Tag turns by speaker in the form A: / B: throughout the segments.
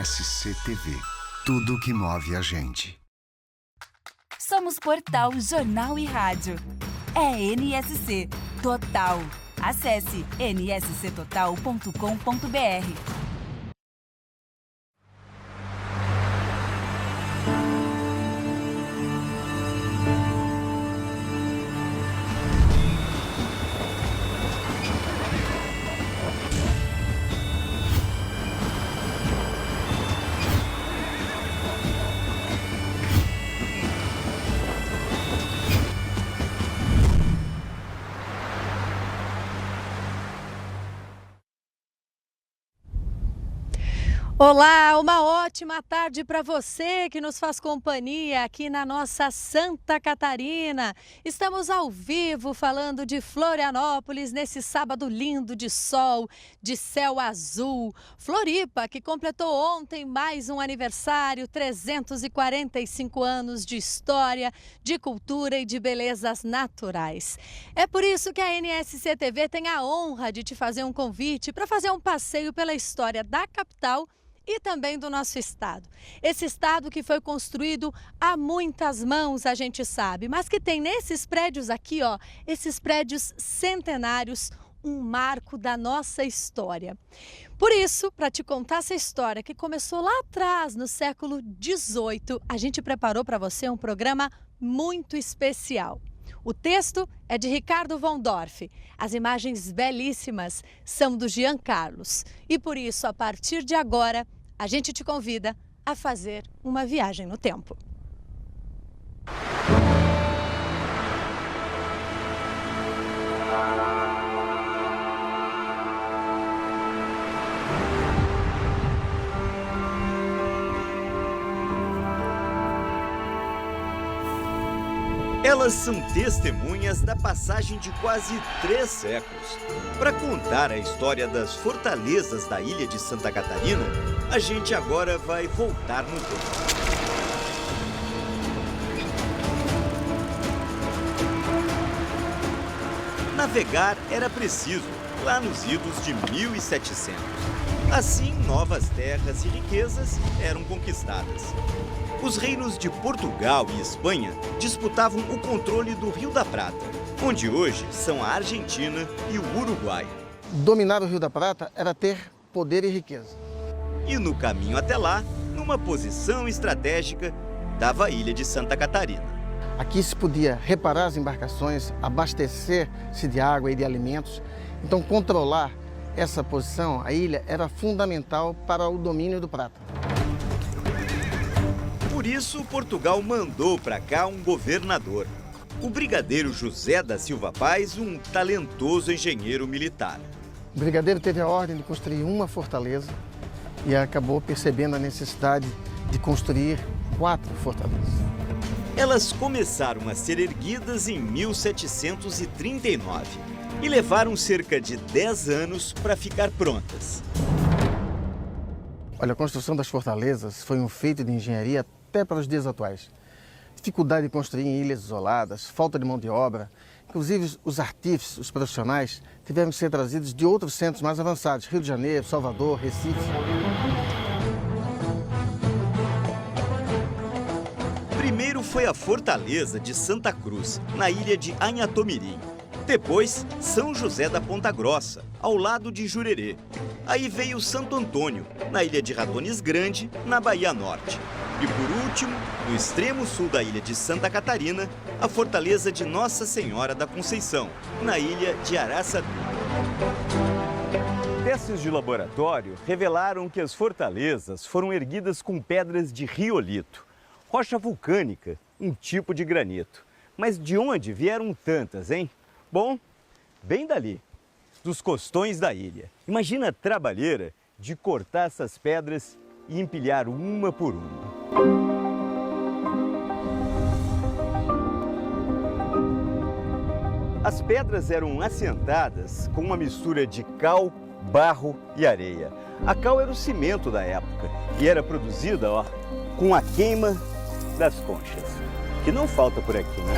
A: NSC TV. Tudo que move a gente.
B: Somos Portal Jornal e Rádio. É NSC Total. Acesse nsctotal.com.br.
C: Olá, uma ótima tarde para você que nos faz companhia aqui na nossa Santa Catarina. Estamos ao vivo falando de Florianópolis nesse sábado lindo de sol, de céu azul. Floripa, que completou ontem mais um aniversário, 345 anos de história, de cultura e de belezas naturais. É por isso que a NSC TV tem a honra de te fazer um convite para fazer um passeio pela história da capital e também do nosso estado. Esse estado que foi construído a muitas mãos, a gente sabe, mas que tem nesses prédios aqui, ó, esses prédios centenários, um marco da nossa história. Por isso, para te contar essa história que começou lá atrás, no século XVIII, a gente preparou para você um programa muito especial. O texto é de Ricardo von Dorf. As imagens belíssimas são do Jean Carlos. E por isso, a partir de agora, a gente te convida a fazer uma viagem no tempo.
D: Elas são testemunhas da passagem de quase 3 séculos. Para contar a história das fortalezas da ilha de Santa Catarina, a gente agora vai voltar no tempo. Navegar era preciso, lá nos idos de 1700. Assim, novas terras e riquezas eram conquistadas. Os reinos de Portugal e Espanha disputavam o controle do Rio da Prata, onde hoje são a Argentina e o Uruguai.
E: Dominar o Rio da Prata era ter poder e riqueza.
D: E no caminho até lá, numa posição estratégica, estava a ilha de Santa Catarina.
E: Aqui se podia reparar as embarcações, abastecer-se de água e de alimentos. Então, controlar essa posição, a ilha, era fundamental para o domínio do prata.
D: Por isso, Portugal mandou para cá um governador, o brigadeiro José da Silva Paz, um talentoso engenheiro militar.
E: O brigadeiro teve a ordem de construir uma fortaleza e acabou percebendo a necessidade de construir 4 fortalezas.
D: Elas começaram a ser erguidas em 1739 e levaram cerca de 10 anos para ficar prontas.
E: Olha, a construção das fortalezas foi um feito de engenharia até para os dias atuais. Dificuldade de construir em ilhas isoladas, falta de mão de obra. Inclusive, os artífices, os profissionais, tiveram que ser trazidos de outros centros mais avançados, Rio de Janeiro, Salvador, Recife.
D: Primeiro foi a fortaleza de Santa Cruz, na ilha de Anhatomirim. Depois, São José da Ponta Grossa, ao lado de Jurerê. Aí veio Santo Antônio, na ilha de Ratones Grande, na Bahia Norte. E por último, no extremo sul da ilha de Santa Catarina, a fortaleza de Nossa Senhora da Conceição, na ilha de Araçatuba. Testes de laboratório revelaram que as fortalezas foram erguidas com pedras de riolito, rocha vulcânica, um tipo de granito. Mas de onde vieram tantas, hein? Bom, bem dali, dos costões da ilha. Imagina a trabalheira de cortar essas pedras e empilhar uma por uma. As pedras eram assentadas com uma mistura de cal, barro e areia. A cal era o cimento da época e era produzida, ó, com a queima das conchas, que não falta por aqui, né?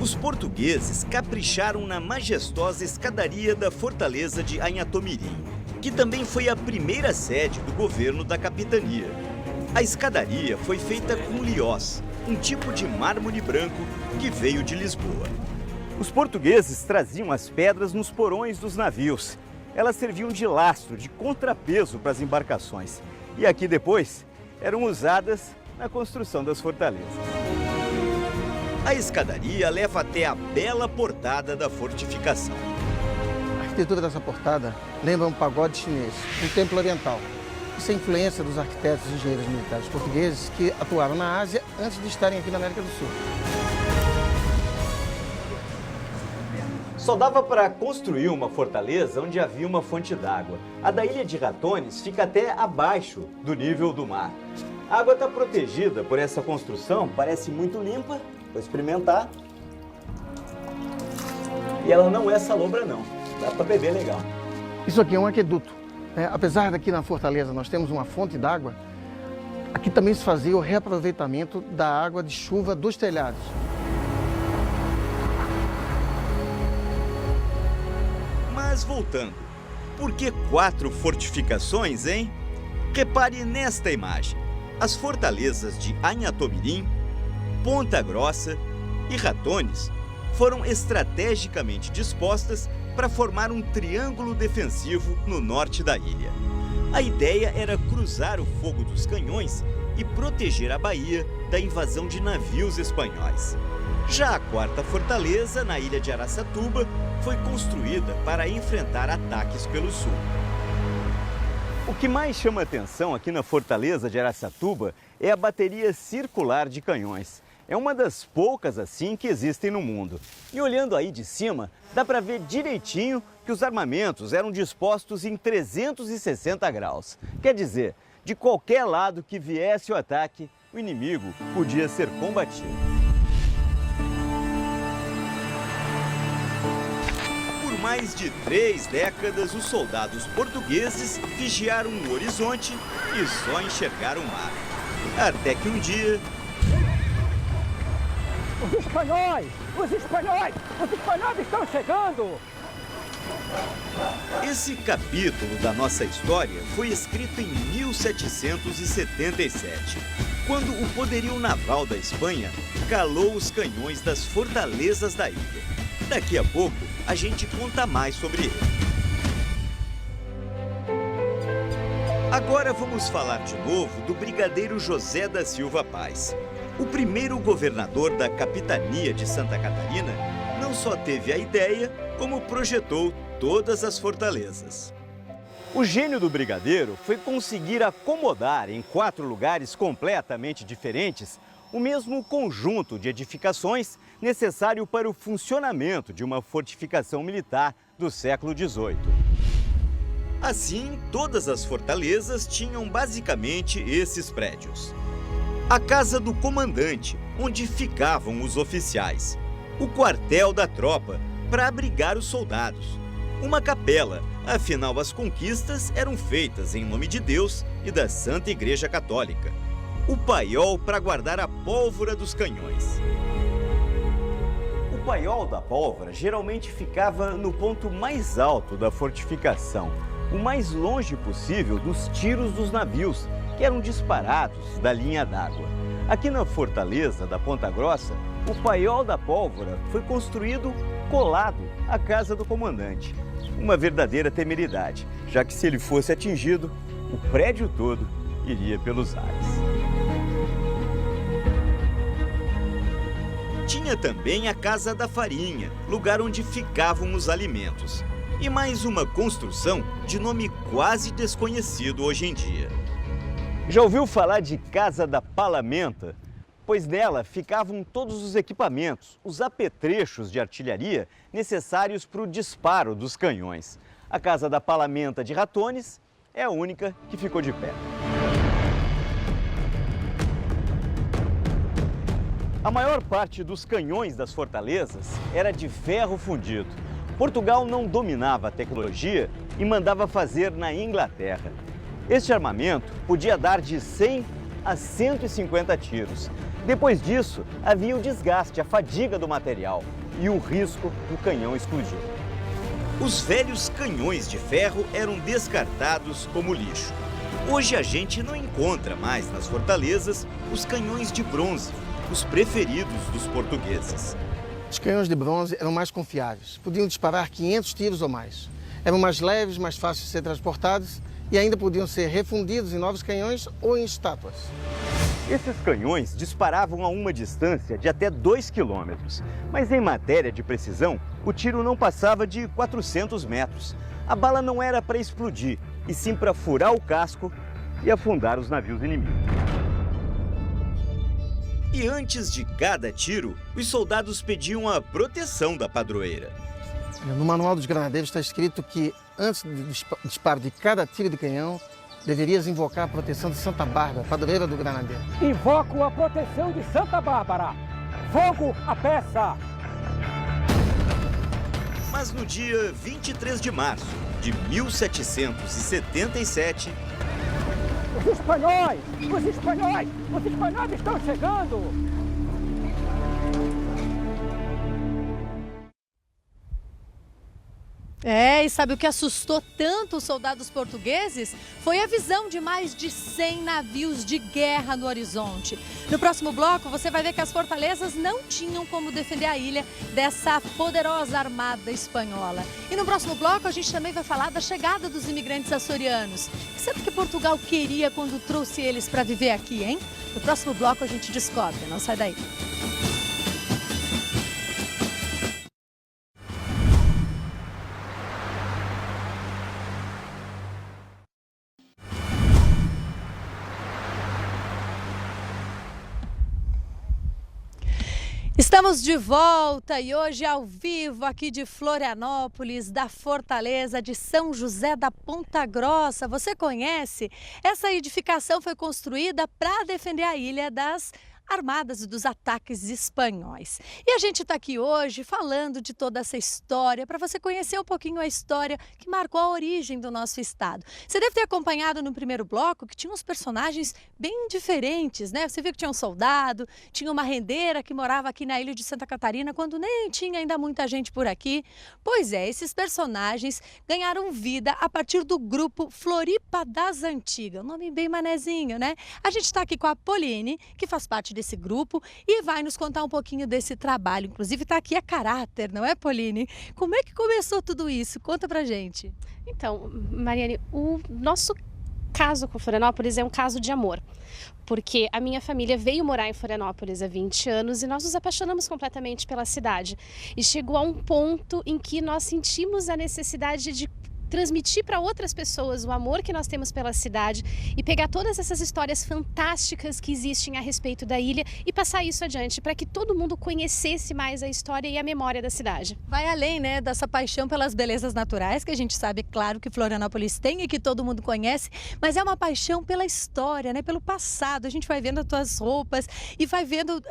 D: Os portugueses capricharam na majestosa escadaria da fortaleza de Anhatomirim, que também foi a primeira sede do governo da capitania. A escadaria foi feita com liós, um tipo de mármore branco que veio de Lisboa. Os portugueses traziam as pedras nos porões dos navios. Elas serviam de lastro, de contrapeso para as embarcações. E aqui depois eram usadas na construção das fortalezas. A escadaria leva até a bela portada da fortificação.
E: A arquitetura dessa portada lembra um pagode chinês, um templo oriental. Isso é influência dos arquitetos e engenheiros militares portugueses que atuaram na Ásia antes de estarem aqui na América do Sul.
D: Só dava para construir uma fortaleza onde havia uma fonte d'água. A da ilha de Ratones fica até abaixo do nível do mar. A água está protegida por essa construção, parece muito limpa. Vou experimentar. E ela não é salobra não, dá para beber legal.
E: Isso aqui é um aqueduto. Apesar daqui na fortaleza nós temos uma fonte d'água, aqui também se fazia o reaproveitamento da água de chuva dos telhados.
D: Mas voltando, por que 4 fortificações, hein? Repare nesta imagem. As fortalezas de Anhatomirim, Ponta Grossa e Ratones foram estrategicamente dispostas para formar um triângulo defensivo no norte da ilha. A ideia era cruzar o fogo dos canhões e proteger a baía da invasão de navios espanhóis. Já a 4ª fortaleza, na ilha de Araçatuba, foi construída para enfrentar ataques pelo sul. O que mais chama atenção aqui na fortaleza de Araçatuba é a bateria circular de canhões. É uma das poucas assim que existem no mundo. E olhando aí de cima, dá para ver direitinho que os armamentos eram dispostos em 360 graus. Quer dizer, de qualquer lado que viesse o ataque, o inimigo podia ser combatido. Por mais de 3 décadas, os soldados portugueses vigiaram o horizonte e só enxergaram o mar. Até que um dia...
F: Os espanhóis estão chegando!
D: Esse capítulo da nossa história foi escrito em 1777, quando o poderio naval da Espanha calou os canhões das fortalezas da ilha. Daqui a pouco, a gente conta mais sobre ele. Agora vamos falar de novo do brigadeiro José da Silva Paz. O primeiro governador da capitania de Santa Catarina não só teve a ideia, como projetou todas as fortalezas. O gênio do brigadeiro foi conseguir acomodar em 4 lugares completamente diferentes o mesmo conjunto de edificações necessário para o funcionamento de uma fortificação militar do século XVIII. Assim, todas as fortalezas tinham basicamente esses prédios. A casa do comandante, onde ficavam os oficiais. O quartel da tropa, para abrigar os soldados. Uma capela, afinal as conquistas eram feitas em nome de Deus e da Santa Igreja Católica. O paiol para guardar a pólvora dos canhões. O paiol da pólvora geralmente ficava no ponto mais alto da fortificação, o mais longe possível dos tiros dos navios, que eram disparados da linha d'água. Aqui na fortaleza da Ponta Grossa, o paiol da pólvora foi construído colado à casa do comandante. Uma verdadeira temeridade, já que se ele fosse atingido, o prédio todo iria pelos ares. Tinha também a Casa da Farinha, lugar onde ficavam os alimentos. E mais uma construção de nome quase desconhecido hoje em dia. Já ouviu falar de Casa da Palamenta? Pois nela ficavam todos os equipamentos, os apetrechos de artilharia necessários para o disparo dos canhões. A Casa da Palamenta de Ratones é a única que ficou de pé. A maior parte dos canhões das fortalezas era de ferro fundido. Portugal não dominava a tecnologia e mandava fazer na Inglaterra. Este armamento podia dar de 100 a 150 tiros. Depois disso, havia o desgaste, a fadiga do material e o risco do canhão explodir. Os velhos canhões de ferro eram descartados como lixo. Hoje a gente não encontra mais nas fortalezas os canhões de bronze, os preferidos dos portugueses.
E: Os canhões de bronze eram mais confiáveis, podiam disparar 500 tiros ou mais. Eram mais leves, mais fáceis de ser transportados e ainda podiam ser refundidos em novos canhões ou em estátuas.
D: Esses canhões disparavam a uma distância de até 2 quilômetros, mas em matéria de precisão, o tiro não passava de 400 metros. A bala não era para explodir, e sim para furar o casco e afundar os navios inimigos. E antes de cada tiro, os soldados pediam a proteção da padroeira.
E: No manual dos granadeiros está escrito que antes do disparo de cada tiro de canhão, deverias invocar a proteção de Santa Bárbara, padroeira do granadeiro.
F: Invoco a proteção de Santa Bárbara. Fogo à peça!
D: Mas no dia 23 de março de 1777...
F: Os espanhóis! Os espanhóis! Os espanhóis estão chegando!
C: E sabe o que assustou tanto os soldados portugueses? Foi a visão de mais de 100 navios de guerra no horizonte. No próximo bloco, você vai ver que as fortalezas não tinham como defender a ilha dessa poderosa armada espanhola. E no próximo bloco, a gente também vai falar da chegada dos imigrantes açorianos. O que será que Portugal queria quando trouxe eles para viver aqui, hein? No próximo bloco, a gente descobre. Não sai daí. Estamos de volta e hoje ao vivo aqui de Florianópolis, da Fortaleza de São José da Ponta Grossa. Você conhece? Essa edificação foi construída para defender a ilha das armadas e dos ataques espanhóis. E a gente está aqui hoje falando de toda essa história, para você conhecer um pouquinho a história que marcou a origem do nosso estado. Você deve ter acompanhado no primeiro bloco que tinha uns personagens bem diferentes, né? Você viu que tinha um soldado, tinha uma rendeira que morava aqui na ilha de Santa Catarina, quando nem tinha ainda muita gente por aqui. Pois é, esses personagens ganharam vida a partir do grupo Floripa das Antigas, um nome bem manezinho, né? A gente está aqui com a Pauline, que faz parte desse grupo e vai nos contar um pouquinho desse trabalho. Inclusive está aqui a caráter, não é, Pauline? Como é que começou tudo isso? Conta pra gente.
G: Então, Mariane, o nosso caso com Florianópolis é um caso de amor. Porque a minha família veio morar em Florianópolis há 20 anos e nós nos apaixonamos completamente pela cidade. E chegou a um ponto em que nós sentimos a necessidade de transmitir para outras pessoas o amor que nós temos pela cidade e pegar todas essas histórias fantásticas que existem a respeito da ilha e passar isso adiante para que todo mundo conhecesse mais a história e a memória da cidade.
C: Vai além, né, dessa paixão pelas belezas naturais que a gente sabe, claro, que Florianópolis tem e que todo mundo conhece, mas é uma paixão pela história, né, pelo passado. A gente vai vendo as tuas roupas e vai vendo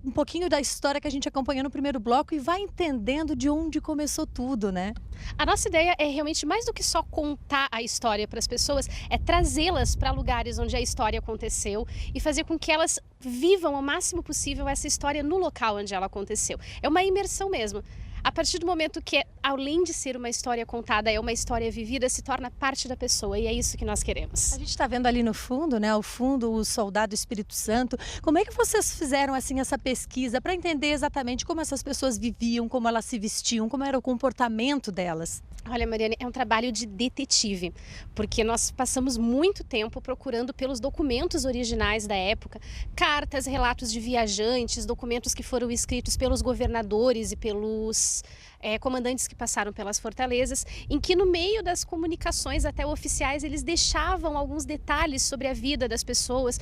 C: um pouquinho da história que a gente acompanhou no primeiro bloco e vai entendendo de onde começou tudo, né?
G: A nossa ideia é realmente mais do que só contar a história para as pessoas, é trazê-las para lugares onde a história aconteceu e fazer com que elas vivam o máximo possível essa história no local onde ela aconteceu. É uma imersão mesmo. A partir do momento que, além de ser uma história contada, é uma história vivida, se torna parte da pessoa e é isso que nós queremos.
C: A gente está vendo ali no fundo, né, ao fundo, o Soldado Espírito Santo. Como é que vocês fizeram assim essa pesquisa para entender exatamente como essas pessoas viviam, como elas se vestiam, como era o comportamento delas?
G: Olha, Mariane, é um trabalho de detetive, porque nós passamos muito tempo procurando pelos documentos originais da época, cartas, relatos de viajantes, documentos que foram escritos pelos governadores e pelos comandantes que passaram pelas fortalezas, em que no meio das comunicações até oficiais eles deixavam alguns detalhes sobre a vida das pessoas,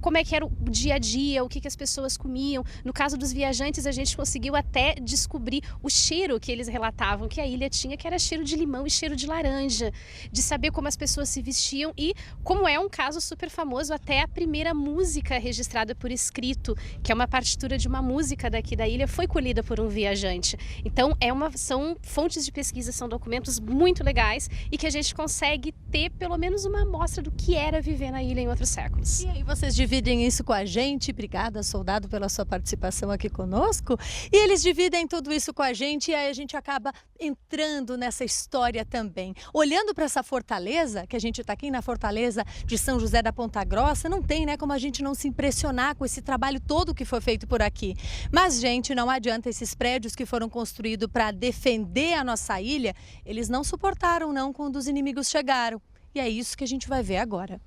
G: como é que era o dia a dia, o que as pessoas comiam. No caso dos viajantes, a gente conseguiu até descobrir o cheiro que eles relatavam que a ilha tinha, que era cheiro cheiro de limão e cheiro de laranja, de saber como as pessoas se vestiam e, como é um caso super famoso, até a primeira música registrada por escrito, que é uma partitura de uma música daqui da ilha, foi colhida por um viajante. Então, são fontes de pesquisa, são documentos muito legais e que a gente consegue ter pelo menos uma amostra do que era viver na ilha em outros séculos.
C: E aí vocês dividem isso com a gente. Obrigada, soldado, pela sua participação aqui conosco. E eles dividem tudo isso com a gente e aí a gente acaba entrando nessa história também. Olhando para essa fortaleza, que a gente está aqui na fortaleza de São José da Ponta Grossa, não tem, né, como a gente não se impressionar com esse trabalho todo que foi feito por aqui. Mas, gente, não adianta, esses prédios que foram construídos para defender a nossa ilha, eles não suportaram não quando os inimigos chegaram. E é isso que a gente vai ver agora.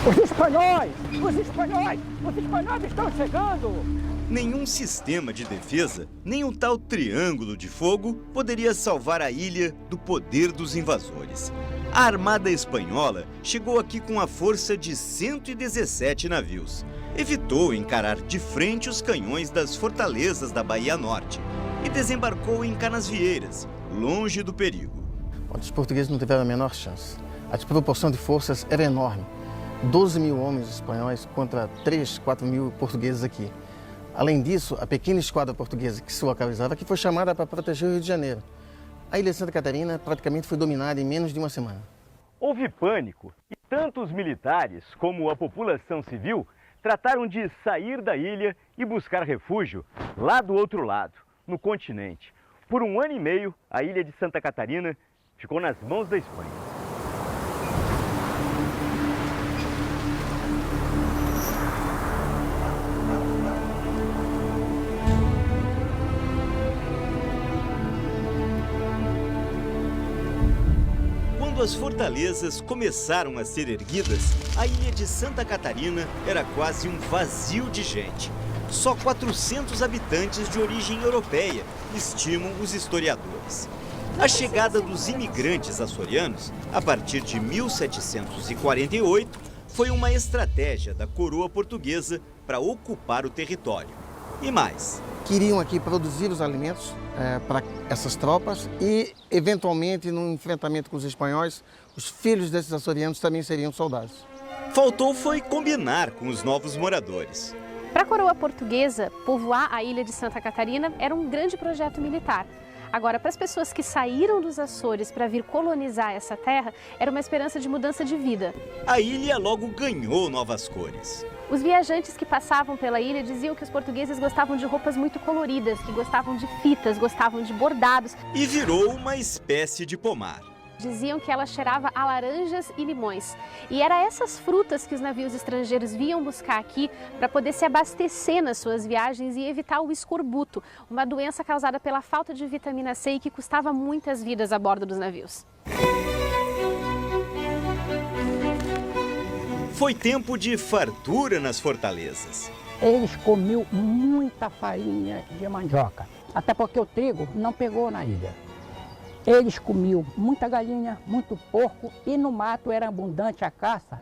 F: Os espanhóis! Os espanhóis! Os espanhóis estão chegando!
D: Nenhum sistema de defesa, nem o tal triângulo de fogo, poderia salvar a ilha do poder dos invasores. A Armada Espanhola chegou aqui com a força de 117 navios. Evitou encarar de frente os canhões das fortalezas da Bahia Norte e desembarcou em Canasvieiras, longe do perigo.
E: Os portugueses não tiveram a menor chance. A desproporção de forças era enorme. 12 mil homens espanhóis contra 3, 4 mil portugueses aqui. Além disso, a pequena esquadra portuguesa que se localizava aqui foi chamada para proteger o Rio de Janeiro. A ilha de Santa Catarina praticamente foi dominada em menos de uma semana.
H: Houve pânico e tanto os militares como a população civil trataram de sair da ilha e buscar refúgio lá do outro lado, no continente. Por 1 ano e meio, a ilha de Santa Catarina ficou nas mãos da Espanha.
D: Quando as fortalezas começaram a ser erguidas, a ilha de Santa Catarina era quase um vazio de gente. Só 400 habitantes de origem europeia, estimam os historiadores. A chegada dos imigrantes açorianos, a partir de 1748, foi uma estratégia da coroa portuguesa para ocupar o território. E mais.
E: Queriam aqui produzir os alimentos para essas tropas e, eventualmente, no enfrentamento com os espanhóis, os filhos desses açorianos também seriam soldados.
D: Faltou foi combinar com os novos moradores.
G: Para a coroa portuguesa, povoar a ilha de Santa Catarina era um grande projeto militar. Agora, para as pessoas que saíram dos Açores para vir colonizar essa terra, era uma esperança de mudança de vida.
D: A ilha logo ganhou novas cores.
G: Os viajantes que passavam pela ilha diziam que os portugueses gostavam de roupas muito coloridas, que gostavam de fitas, gostavam de bordados.
D: E virou uma espécie de pomar.
G: Diziam que ela cheirava a laranjas e limões. E era essas frutas que os navios estrangeiros vinham buscar aqui para poder se abastecer nas suas viagens e evitar o escorbuto, uma doença causada pela falta de vitamina C e que custava muitas vidas a bordo dos navios.
D: Foi tempo de fartura nas fortalezas.
F: Eles comiam muita farinha de mandioca, até porque o trigo não pegou na ilha. Eles comiam muita galinha, muito porco e no mato era abundante a caça.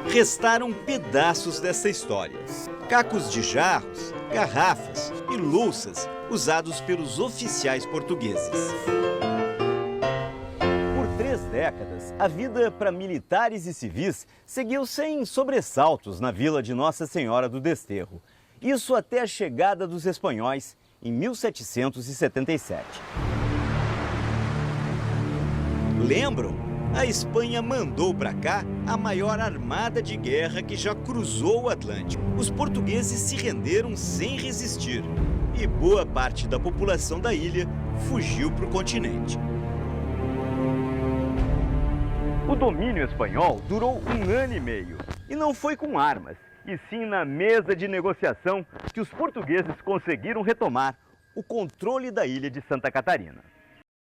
D: Restaram pedaços dessa história. Cacos de jarros, garrafas e louças usados pelos oficiais portugueses. Por 3 décadas, a vida para militares e civis seguiu sem sobressaltos na vila de Nossa Senhora do Desterro. Isso até a chegada dos espanhóis em 1777. Lembram? A Espanha mandou para cá a maior armada de guerra que já cruzou o Atlântico. Os portugueses se renderam sem resistir e boa parte da população da ilha fugiu para o continente.
H: O domínio espanhol durou 1 ano e meio e não foi com armas, e sim na mesa de negociação que os portugueses conseguiram retomar o controle da ilha de Santa Catarina.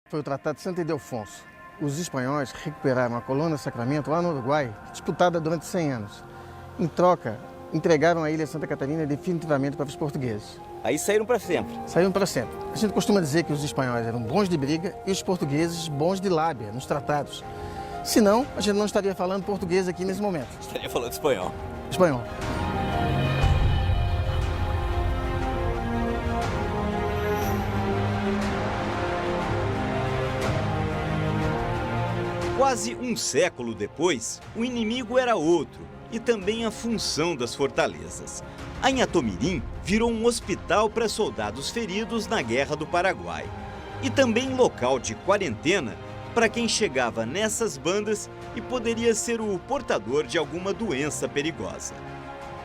E: Foi o Tratado de Santa Ildefonso. Os espanhóis recuperaram a colônia Sacramento lá no Uruguai, disputada durante 100 anos. Em troca, entregaram a ilha de Santa Catarina definitivamente para os portugueses.
D: Aí saíram para sempre.
E: Saíram para sempre. A gente costuma dizer que os espanhóis eram bons de briga e os portugueses bons de lábia, nos tratados. Senão, a gente não estaria falando português aqui nesse momento.
D: Estaria falando espanhol.
E: Espanhol.
D: Quase um século depois, o inimigo era outro e também a função das fortalezas. Anhatomirim virou um hospital para soldados feridos na Guerra do Paraguai e também local de quarentena para quem chegava nessas bandas e poderia ser o portador de alguma doença perigosa.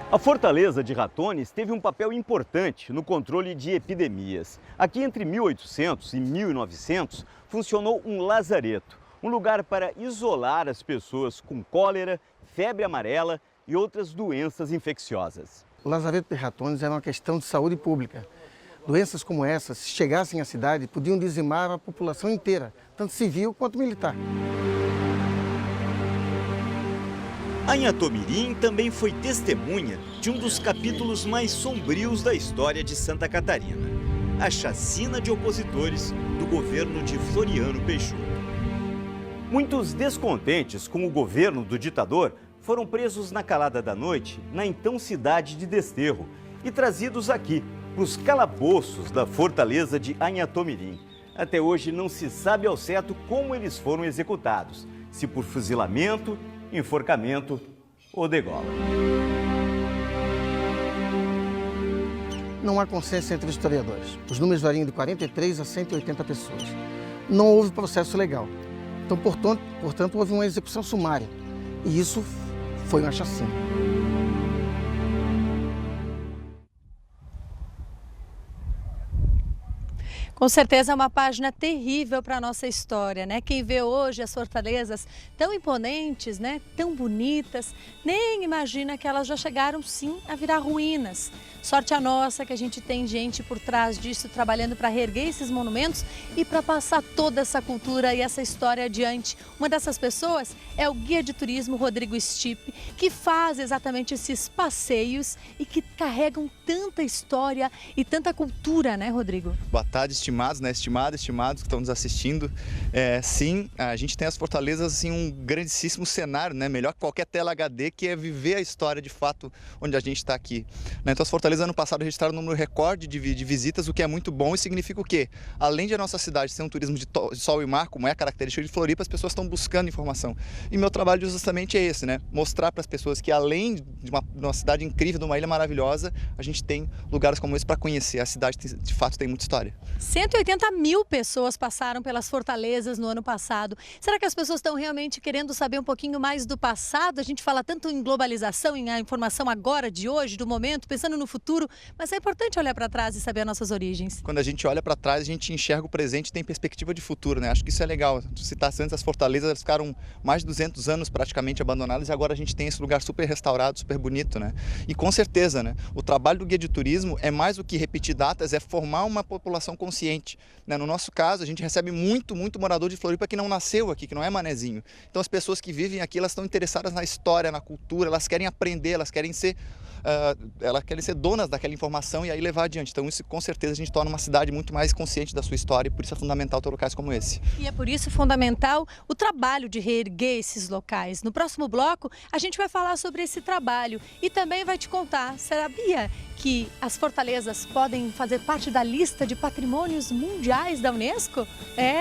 H: A fortaleza de Ratones teve um papel importante no controle de epidemias. Aqui entre 1800 e 1900 funcionou um lazareto, um lugar para isolar as pessoas com cólera, febre amarela e outras doenças infecciosas.
E: O lazareto de Ratones era uma questão de saúde pública. Doenças como essas, se chegassem à cidade, podiam dizimar a população inteira, tanto civil quanto militar.
D: Anhatomirim também foi testemunha de um dos capítulos mais sombrios da história de Santa Catarina, a chacina de opositores do governo de Floriano Peixoto.
H: Muitos descontentes com o governo do ditador foram presos na calada da noite na então cidade de Desterro e trazidos aqui para os calabouços da fortaleza de Anhatomirim. Até hoje não se sabe ao certo como eles foram executados, se por fuzilamento, enforcamento ou degola.
E: Não há consenso entre os historiadores. Os números variam de 43 a 180 pessoas. Não houve processo legal. Então, portanto, houve uma execução sumária. E isso foi uma chacina.
C: Com certeza é uma página terrível para a nossa história, né? Quem vê hoje as fortalezas tão imponentes, né? Tão bonitas, nem imagina que elas já chegaram sim a virar ruínas. Sorte a nossa que a gente tem gente por trás disso trabalhando para reerguer esses monumentos e para passar toda essa cultura e essa história adiante. Uma dessas pessoas é o guia de turismo Rodrigo Stipe, que faz exatamente esses passeios e que carregam tanta história e tanta cultura, né, Rodrigo?
I: Boa tarde, estimados, né? Estimados que estão nos assistindo. Sim, a gente tem as fortalezas assim, um grandíssimo cenário, né? Melhor que qualquer tela HD, que é viver a história de fato onde a gente está aqui. Então as fortalezas ano passado registraram um número recorde de visitas, o que é muito bom e significa o quê? Além de a nossa cidade ser um turismo de sol e mar, como é a característica de Floripa, as pessoas estão buscando informação. E meu trabalho justamente é esse, né? Mostrar para as pessoas que além de uma cidade incrível, de uma ilha maravilhosa, a gente tem lugares como esse para conhecer. A cidade de fato tem muita história.
C: 180 mil pessoas passaram pelas fortalezas no ano passado. Será que as pessoas estão realmente querendo saber um pouquinho mais do passado? A gente fala tanto em globalização, em a informação agora, de hoje, do momento, pensando no futuro, mas é importante olhar para trás e saber as nossas origens.
I: Quando a gente olha para trás, a gente enxerga o presente e tem perspectiva de futuro, né? Acho que isso é legal. Tu citaste antes, as fortalezas elas ficaram mais de 200 anos praticamente abandonadas e agora a gente tem esse lugar super restaurado, super bonito, né? E com certeza, né? O trabalho do guia de turismo é mais do que repetir datas, é formar uma população consciente, né? No nosso caso, a gente recebe muito morador de Floripa que não nasceu aqui, que não é manezinho. Então as pessoas que vivem aqui, elas estão interessadas na história, na cultura, elas querem aprender, elas querem ser donas daquela informação e aí levar adiante. Então isso com certeza a gente torna uma cidade muito mais consciente da sua história e por isso é fundamental ter locais como esse.
C: E é por isso fundamental o trabalho de reerguer esses locais. No próximo bloco a gente vai falar sobre esse trabalho e também vai te contar, sabia que as fortalezas podem fazer parte da lista de patrimônios mundiais da Unesco?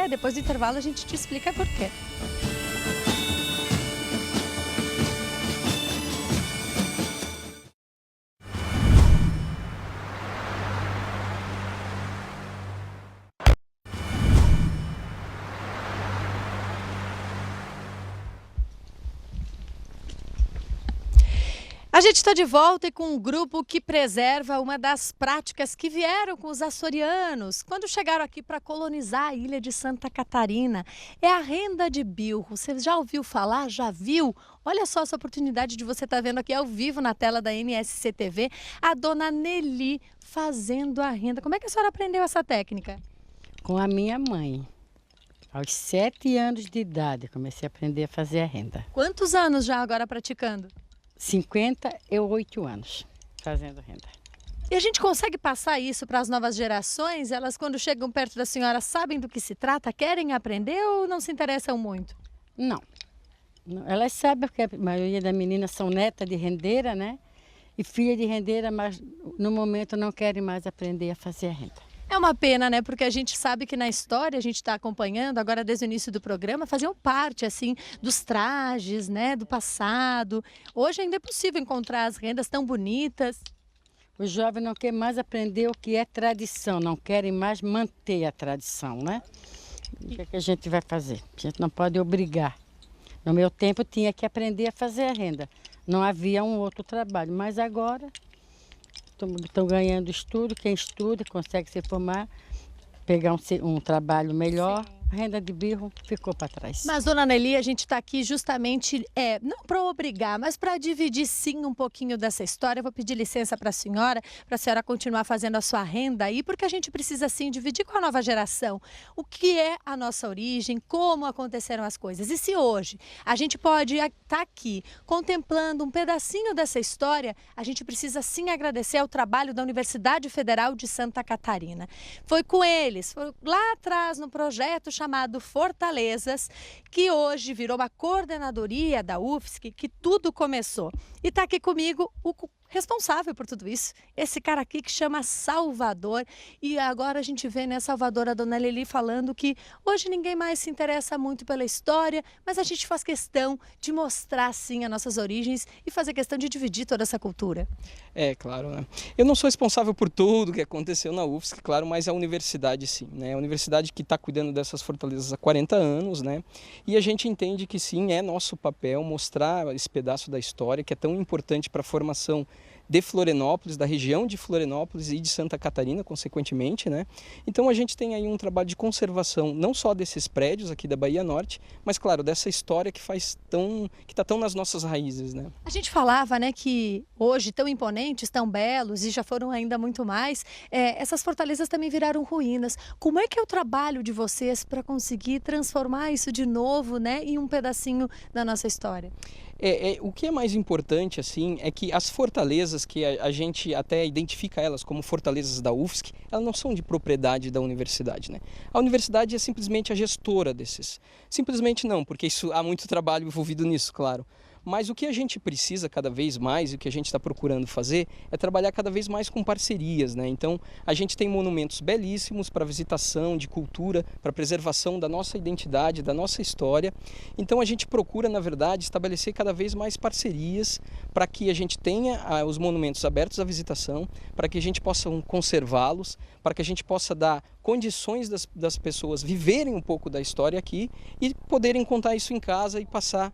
C: Depois do intervalo a gente te explica por quê. A gente está de volta e com um grupo que preserva uma das práticas que vieram com os açorianos quando chegaram aqui para colonizar a ilha de Santa Catarina. É a renda de bilro. Você já ouviu falar? Já viu? Olha só essa oportunidade de você estar vendo aqui ao vivo na tela da NSC TV a dona Nelly fazendo a renda. Como é que a senhora aprendeu essa técnica?
J: Com a minha mãe. Aos 7 anos de idade comecei a aprender a fazer a renda.
C: Quantos anos já agora praticando?
J: 58 anos fazendo renda.
C: E a gente consegue passar isso para as novas gerações? Elas, quando chegam perto da senhora, sabem do que se trata? Querem aprender ou não se interessam muito?
J: Não. Elas sabem porque a maioria das meninas são netas de rendeira, né? E filha de rendeira, mas no momento não querem mais aprender a fazer a renda.
C: É uma pena, né? Porque a gente sabe que na história, a gente está acompanhando agora desde o início do programa, faziam parte, assim, dos trajes, né? Do passado. Hoje ainda é possível encontrar as rendas tão bonitas.
J: Os jovens não querem mais aprender o que é tradição, não querem mais manter a tradição, né? O que é que a gente vai fazer? A gente não pode obrigar. No meu tempo tinha que aprender a fazer a renda. Não havia um outro trabalho, mas agora estão ganhando estudo, quem estuda consegue se formar, pegar um trabalho melhor.
C: Sim.
J: A renda de birro ficou para trás.
C: Mas, dona Nelly, a gente está aqui justamente, não para obrigar, mas para dividir sim um pouquinho dessa história. Eu vou pedir licença para a senhora continuar fazendo a sua renda aí, porque a gente precisa sim dividir com a nova geração o que é a nossa origem, como aconteceram as coisas. E se hoje a gente pode estar aqui contemplando um pedacinho dessa história, a gente precisa sim agradecer ao trabalho da Universidade Federal de Santa Catarina. Foi com eles, foi lá atrás no projeto chamado Fortalezas, que hoje virou uma coordenadoria da UFSC, que tudo começou. E está aqui comigo o responsável por tudo isso, esse cara aqui que chama Salvador. E agora a gente vê, né, Salvador, a dona Lili falando que hoje ninguém mais se interessa muito pela história, mas a gente faz questão de mostrar, sim, as nossas origens e fazer questão de dividir toda essa cultura.
K: É, claro, né? Eu não sou responsável por tudo que aconteceu na UFSC, claro, mas a universidade sim, né? A universidade que está cuidando dessas fortalezas há 40 anos, né? E a gente entende que sim, é nosso papel mostrar esse pedaço da história que é tão importante para a formação de Florianópolis, da região de Florianópolis e de Santa Catarina, consequentemente, né? Então a gente tem aí um trabalho de conservação, não só desses prédios aqui da Bahia Norte, mas claro, dessa história que está tão nas nossas raízes, né?
C: A gente falava, né, que hoje tão imponentes, tão belos e já foram ainda muito mais, essas fortalezas também viraram ruínas. Como é que é o trabalho de vocês para conseguir transformar isso de novo, né, em um pedacinho da nossa história?
K: O que é mais importante, assim, é que as fortalezas, que a gente até identifica elas como fortalezas da UFSC, elas não são de propriedade da universidade, né? A universidade é simplesmente a gestora desses. Simplesmente não, porque há muito trabalho envolvido nisso, claro. Mas o que a gente precisa cada vez mais, e o que a gente está procurando fazer, é trabalhar cada vez mais com parcerias, né? Então, a gente tem monumentos belíssimos para visitação, de cultura, para preservação da nossa identidade, da nossa história. Então, a gente procura, na verdade, estabelecer cada vez mais parcerias para que a gente tenha os monumentos abertos à visitação, para que a gente possa conservá-los, para que a gente possa dar condições das pessoas viverem um pouco da história aqui e poderem contar isso em casa e passar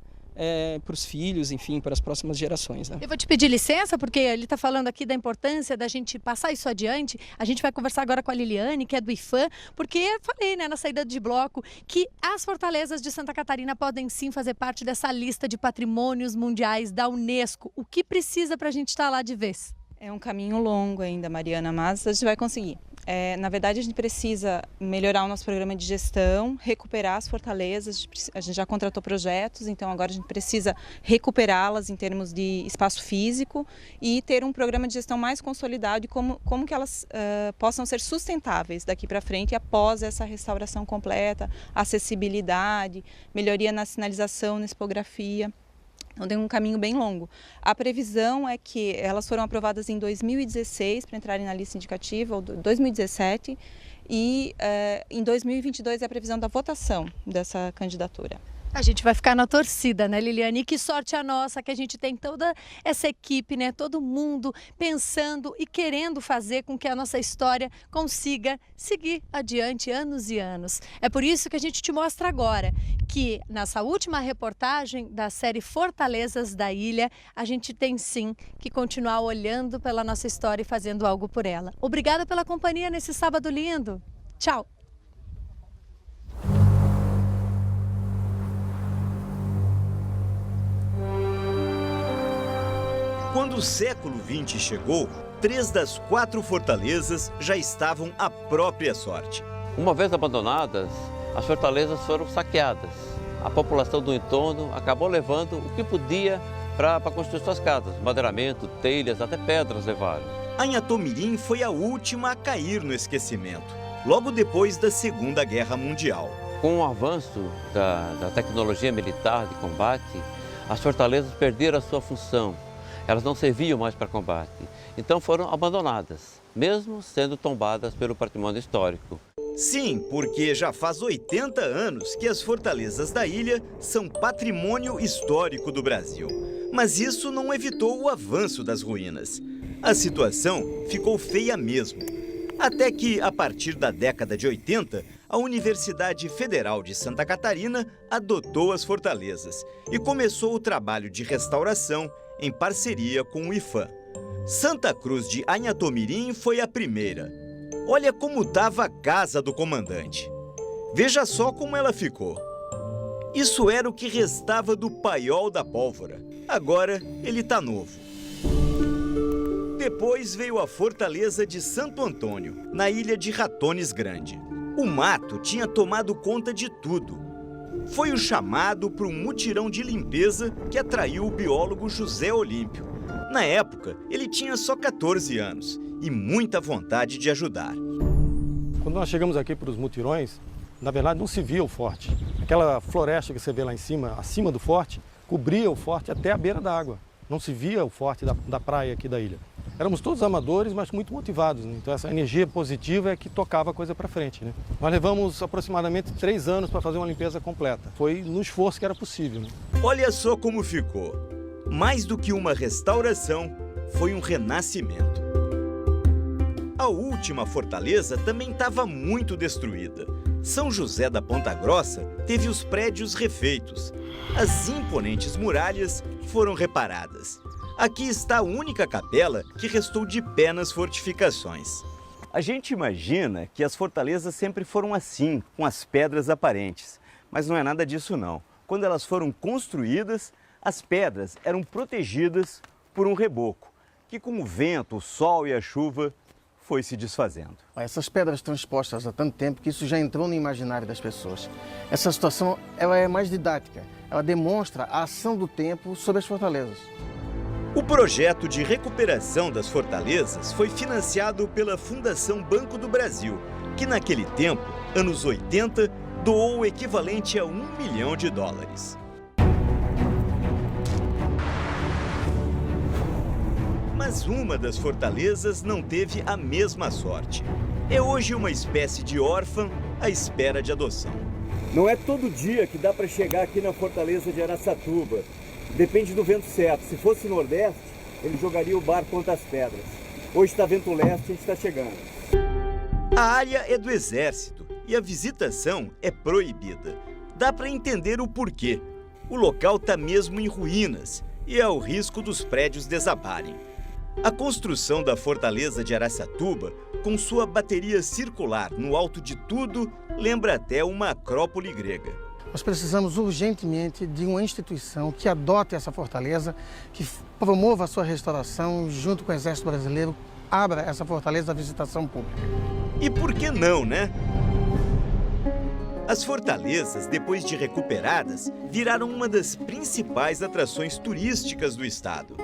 K: para os filhos, enfim, para as próximas gerações, né?
C: Eu vou te pedir licença, porque ele está falando aqui da importância da gente passar isso adiante. A gente vai conversar agora com a Liliane, que é do IFAM, porque eu falei, né, na saída de bloco, que as fortalezas de Santa Catarina podem sim fazer parte dessa lista de patrimônios mundiais da Unesco. O que precisa para a gente estar lá de vez?
L: É um caminho longo ainda, Mariana, mas a gente vai conseguir. Na verdade, a gente precisa melhorar o nosso programa de gestão, recuperar as fortalezas. A gente já contratou projetos, então agora a gente precisa recuperá-las em termos de espaço físico e ter um programa de gestão mais consolidado e como que elas possam ser sustentáveis daqui para frente após essa restauração completa, acessibilidade, melhoria na sinalização, na expografia. Então tem um caminho bem longo. A previsão é que elas foram aprovadas em 2016 para entrarem na lista indicativa, ou 2017, e em 2022 é a previsão da votação dessa candidatura.
C: A gente vai ficar na torcida, né, Liliane? E que sorte a nossa que a gente tem toda essa equipe, né? Todo mundo pensando e querendo fazer com que a nossa história consiga seguir adiante anos e anos. É por isso que a gente te mostra agora que nessa última reportagem da série Fortalezas da Ilha, a gente tem sim que continuar olhando pela nossa história e fazendo algo por ela. Obrigada pela companhia nesse sábado lindo. Tchau!
D: Quando o século XX chegou, 3 das 4 fortalezas já estavam à própria sorte.
M: Uma vez abandonadas, as fortalezas foram saqueadas. A população do entorno acabou levando o que podia para construir suas casas. Madeiramento, telhas, até pedras levaram.
D: Anhatomirim foi a última a cair no esquecimento, logo depois da Segunda Guerra Mundial.
M: Com o avanço da tecnologia militar de combate, as fortalezas perderam a sua função. Elas não serviam mais para combate, então foram abandonadas. mesmo sendo tombadas pelo patrimônio histórico.
D: Sim, porque já faz 80 anos que as fortalezas da ilha são patrimônio histórico do Brasil. Mas isso não evitou o avanço das ruínas. A situação ficou feia mesmo. Até que, a partir da década de 80, a Universidade Federal de Santa Catarina adotou as fortalezas e começou o trabalho de restauração em parceria com o IPHAN. Santa Cruz de Anhatomirim foi a primeira. Olha como estava a casa do comandante. Veja só como ela ficou. Isso era o que restava do paiol da pólvora. Agora ele está novo. Depois veio a fortaleza de Santo Antônio, na ilha de Ratones Grande. O mato tinha tomado conta de tudo. Foi o chamado para um mutirão de limpeza que atraiu o biólogo José Olímpio. Na época, ele tinha só 14 anos e muita vontade de ajudar.
N: Quando nós chegamos aqui para os mutirões, na verdade não se via o forte. Aquela floresta que você vê lá em cima, acima do forte, cobria o forte até a beira da água. Não se via o forte da praia aqui da ilha. Éramos todos amadores, mas muito motivados, né? Então essa energia positiva é que tocava a coisa para frente, né? Nós levamos aproximadamente 3 anos para fazer uma limpeza completa. Foi no esforço que era possível, né?
D: Olha só como ficou. Mais do que uma restauração, foi um renascimento. A última fortaleza também estava muito destruída. São José da Ponta Grossa teve os prédios refeitos. As imponentes muralhas foram reparadas. Aqui está a única capela que restou de pé nas fortificações.
H: A gente imagina que as fortalezas sempre foram assim, com as pedras aparentes. Mas não é nada disso não. Quando elas foram construídas, as pedras eram protegidas por um reboco, que com o vento, o sol e a chuva foi se desfazendo.
E: Essas pedras estão expostas há tanto tempo que isso já entrou no imaginário das pessoas. Essa situação ela é mais didática, ela demonstra a ação do tempo sobre as fortalezas.
D: O projeto de recuperação das fortalezas foi financiado pela Fundação Banco do Brasil, que naquele tempo, anos 80, doou o equivalente a $1 milhão. Mas uma das fortalezas não teve a mesma sorte. É hoje uma espécie de órfã à espera de adoção.
H: Não é todo dia que dá para chegar aqui na fortaleza de Araçatuba. Depende do vento certo. Se fosse nordeste, ele jogaria o barco contra as pedras. Hoje está vento leste, a gente está chegando.
D: A área é do Exército e a visitação é proibida. Dá para entender o porquê. O local está mesmo em ruínas e há o risco dos prédios desabarem. A construção da fortaleza de Araçatuba, com sua bateria circular no alto de tudo, lembra até uma acrópole grega.
E: Nós precisamos urgentemente de uma instituição que adote essa fortaleza, que promova a sua restauração junto com o Exército Brasileiro, abra essa fortaleza à visitação pública.
D: E por que não, né? As fortalezas, depois de recuperadas, viraram uma das principais atrações turísticas do estado.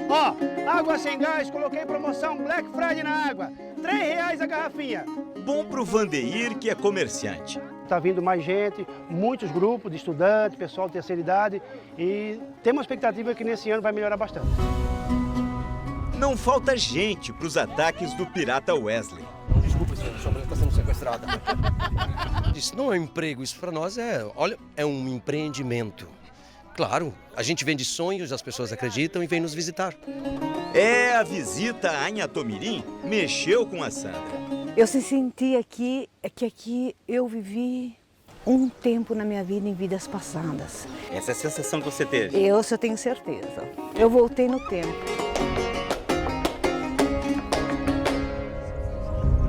O: Ó, água sem gás, coloquei promoção Black Friday na água, R$3 a garrafinha.
D: Bom pro Vandeir, que é comerciante.
O: Está vindo mais gente, muitos grupos de estudantes, pessoal de terceira idade, e tem uma expectativa que nesse ano vai melhorar bastante.
D: Não falta gente para os ataques do pirata Wesley.
P: Desculpa, senhor, sua mulher está sendo sequestrada. Isso não é um emprego, isso para nós é um empreendimento. Claro, a gente vende sonhos, as pessoas acreditam e vêm nos visitar.
D: A visita a Anhatomirim mexeu com a Sandra.
Q: Eu senti aqui que aqui eu vivi um tempo na minha vida em vidas passadas.
D: Essa é a sensação que você teve?
Q: Eu tenho certeza. Eu voltei no tempo.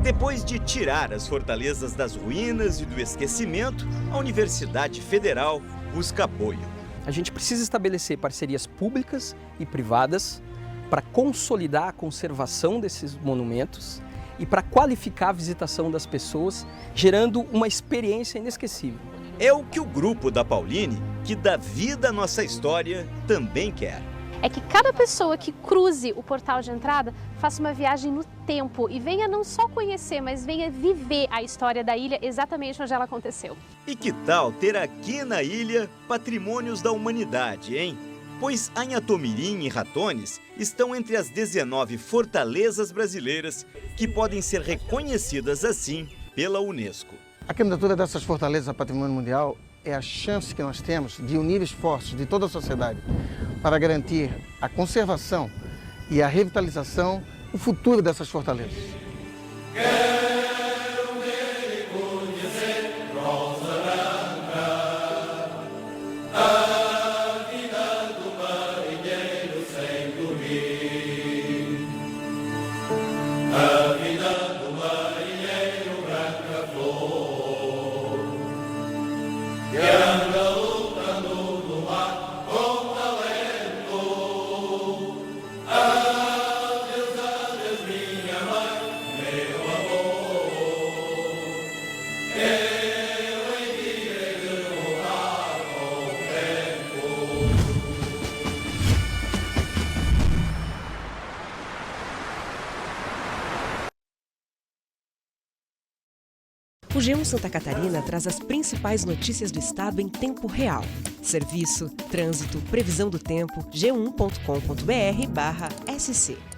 D: Depois de tirar as fortalezas das ruínas e do esquecimento, a Universidade Federal busca apoio.
K: A gente precisa estabelecer parcerias públicas e privadas para consolidar a conservação desses monumentos e para qualificar a visitação das pessoas, gerando uma experiência inesquecível.
D: É o que o grupo da Pauline, que dá vida à nossa história, também quer.
G: É que cada pessoa que cruze o portal de entrada faça uma viagem no tempo e venha não só conhecer, mas venha viver a história da ilha exatamente onde ela aconteceu.
D: E que tal ter aqui na ilha patrimônios da humanidade, hein? pois Anhatomirim e Ratones estão entre as 19 fortalezas brasileiras que podem ser reconhecidas assim pela Unesco.
E: A candidatura dessas fortalezas a patrimônio mundial é a chance que nós temos de unir esforços de toda a sociedade para garantir a conservação e a revitalização, o futuro dessas fortalezas.
R: O G1 Santa Catarina traz as principais notícias do estado em tempo real. Serviço, trânsito, previsão do tempo, g1.com.br/SC.